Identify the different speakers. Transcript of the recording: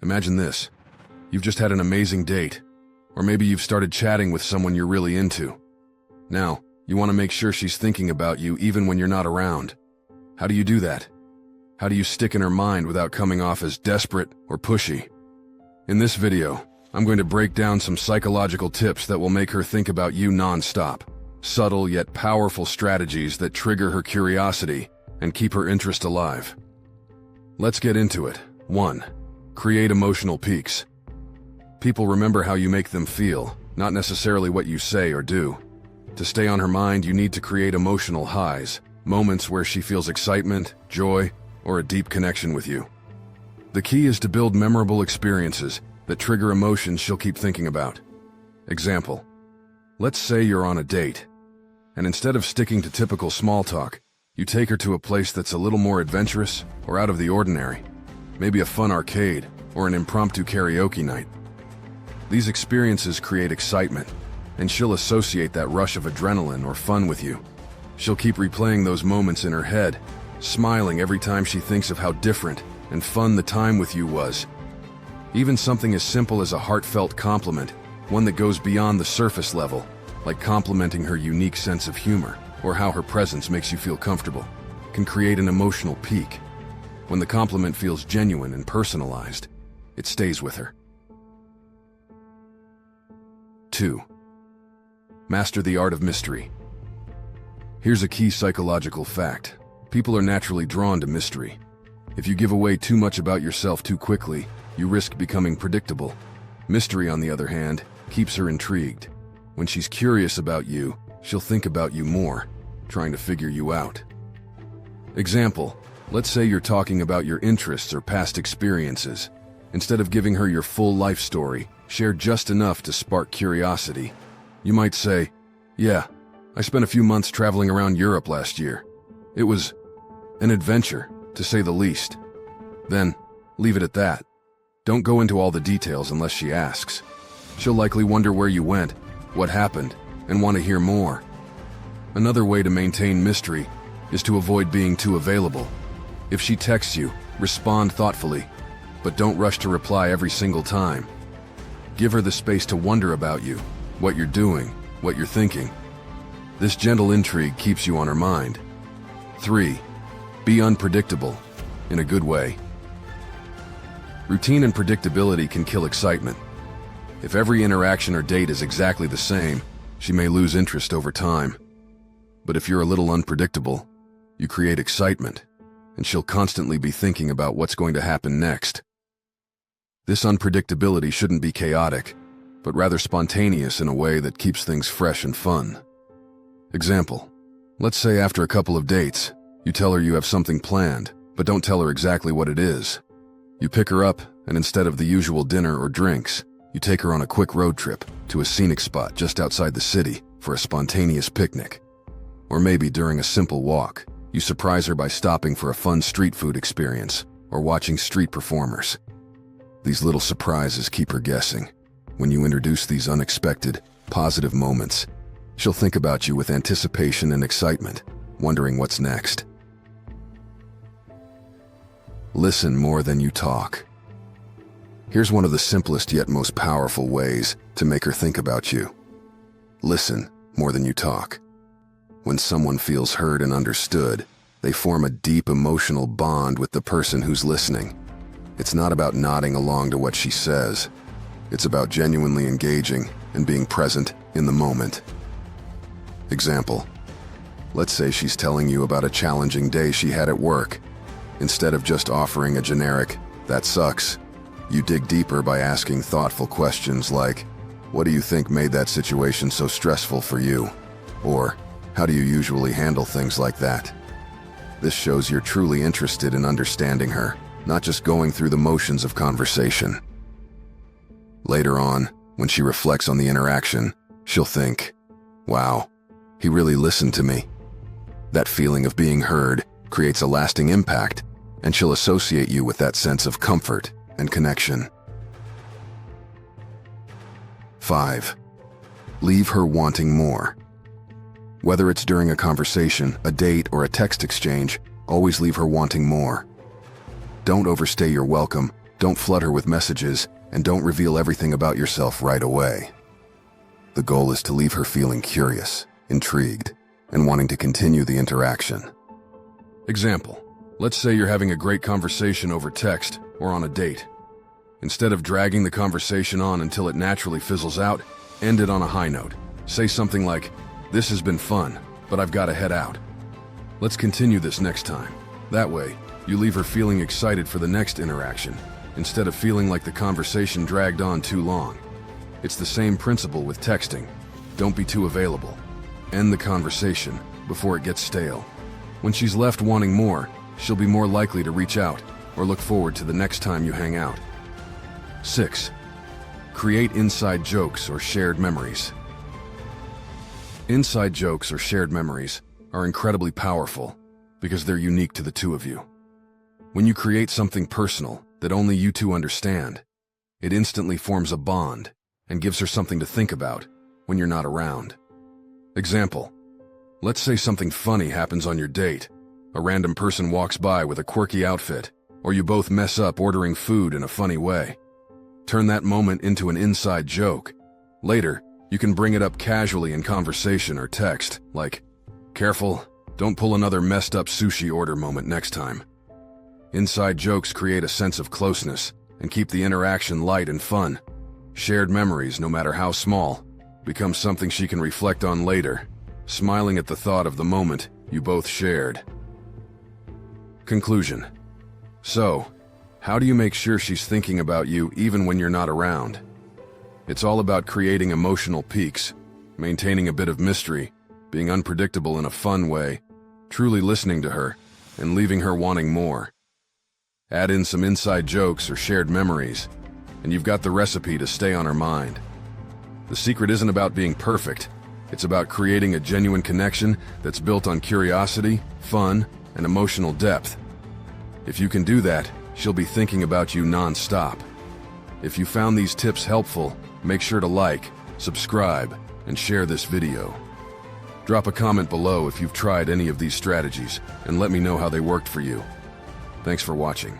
Speaker 1: Imagine this. You've just had an amazing date, or maybe you've started chatting with someone you're really into. Now, you want to make sure she's thinking about you even when you're not around. How do you do that? How do you stick in her mind without coming off as desperate or pushy? In this video, I'm going to break down some psychological tips that will make her think about you non-stop. Subtle yet powerful strategies that trigger her curiosity and keep her interest alive. Let's get into it. 1. Create emotional peaks. People remember how you make them feel, not necessarily what you say or do. To stay on her mind, you need to create emotional highs, moments where she feels excitement, joy, or a deep connection with you. The key is to build memorable experiences that trigger emotions she'll keep thinking about. Example: let's say you're on a date, and instead of sticking to typical small talk, you take her to a place that's a little more adventurous or out of the ordinary, maybe a fun arcade or an impromptu karaoke night. These experiences create excitement, and she'll associate that rush of adrenaline or fun with you. She'll keep replaying those moments in her head, smiling every time she thinks of how different and fun the time with you was. Even something as simple as a heartfelt compliment, one that goes beyond the surface level, like complimenting her unique sense of humor or how her presence makes you feel comfortable, can create an emotional peak. When the compliment feels genuine and personalized, it stays with her. 2. Master the art of mystery. Here's a key psychological fact. People are naturally drawn to mystery. If you give away too much about yourself too quickly, you risk becoming predictable. Mystery, on the other hand, keeps her intrigued. When she's curious about you, she'll think about you more, trying to figure you out. Example: let's say you're talking about your interests or past experiences. Instead of giving her your full life story, share just enough to spark curiosity. You might say, "Yeah, I spent a few months traveling around Europe last year. It was an adventure, to say the least." Then, leave it at that. Don't go into all the details unless she asks. She'll likely wonder where you went, what happened, and want to hear more. Another way to maintain mystery is to avoid being too available. If she texts you, respond thoughtfully, but don't rush to reply every single time. Give her the space to wonder about you, what you're doing, what you're thinking. This gentle intrigue keeps you on her mind. 3. Be unpredictable, in a good way. Routine and predictability can kill excitement. If every interaction or date is exactly the same, she may lose interest over time. But if you're a little unpredictable, you create excitement, and she'll constantly be thinking about what's going to happen next. This unpredictability shouldn't be chaotic, but rather spontaneous in a way that keeps things fresh and fun. Example: let's say after a couple of dates, you tell her you have something planned, but don't tell her exactly what it is. You pick her up, and instead of the usual dinner or drinks, you take her on a quick road trip to a scenic spot just outside the city for a spontaneous picnic. Or maybe during a simple walk, you surprise her by stopping for a fun street food experience or watching street performers. These little surprises keep her guessing. When you introduce these unexpected, positive moments, she'll think about you with anticipation and excitement, wondering what's next. Listen more than you talk. Here's one of the simplest yet most powerful ways to make her think about you. Listen more than you talk. When someone feels heard and understood, they form a deep emotional bond with the person who's listening. It's not about nodding along to what she says. It's about genuinely engaging and being present in the moment. Example: let's say she's telling you about a challenging day she had at work. Instead of just offering a generic, "That sucks," you dig deeper by asking thoughtful questions like, "What do you think made that situation so stressful for you?" Or, "How do you usually handle things like that?" This shows you're truly interested in understanding her, not just going through the motions of conversation. Later on, when she reflects on the interaction, she'll think, "Wow, he really listened to me." That feeling of being heard creates a lasting impact, and she'll associate you with that sense of comfort and connection. 5. Leave her wanting more. Whether it's during a conversation, a date, or a text exchange, always leave her wanting more. Don't overstay your welcome Don't flood her with messages, and don't reveal everything about yourself right away. The goal is to leave her feeling curious, intrigued, and wanting to continue the interaction. Example: let's say you're having a great conversation over text or on a date. Instead of dragging the conversation on until it naturally fizzles out, end it on a high note. Say something like, "This has been fun, but I've got to head out. Let's continue this next time." That way, you leave her feeling excited for the next interaction, instead of feeling like the conversation dragged on too long. It's the same principle with texting. Don't be too available. End the conversation before it gets stale. When she's left wanting more, she'll be more likely to reach out or look forward to the next time you hang out. 6. Create inside jokes or shared memories. Inside jokes or shared memories are incredibly powerful because they're unique to the two of you. When you create something personal that only you two understand, it instantly forms a bond and gives her something to think about when you're not around. Example: let's say something funny happens on your date. A random person walks by with a quirky outfit, or you both mess up ordering food in a funny way. Turn that moment into an inside joke. Later, you can bring it up casually in conversation or text, like, "Careful, don't pull another messed up sushi order moment next time." Inside jokes create a sense of closeness and keep the interaction light and fun. Shared memories, no matter how small, become something she can reflect on later, smiling at the thought of the moment you both shared. Conclusion. So, how do you make sure she's thinking about you even when you're not around? It's all about creating emotional peaks, maintaining a bit of mystery, being unpredictable in a fun way, truly listening to her, and leaving her wanting more. Add in some inside jokes or shared memories, and you've got the recipe to stay on her mind. The secret isn't about being perfect. It's about creating a genuine connection that's built on curiosity, fun, and emotional depth. If you can do that, she'll be thinking about you non-stop. If you found these tips helpful, make sure to like, subscribe, and share this video. Drop a comment below if you've tried any of these strategies, and let me know how they worked for you. Thanks for watching.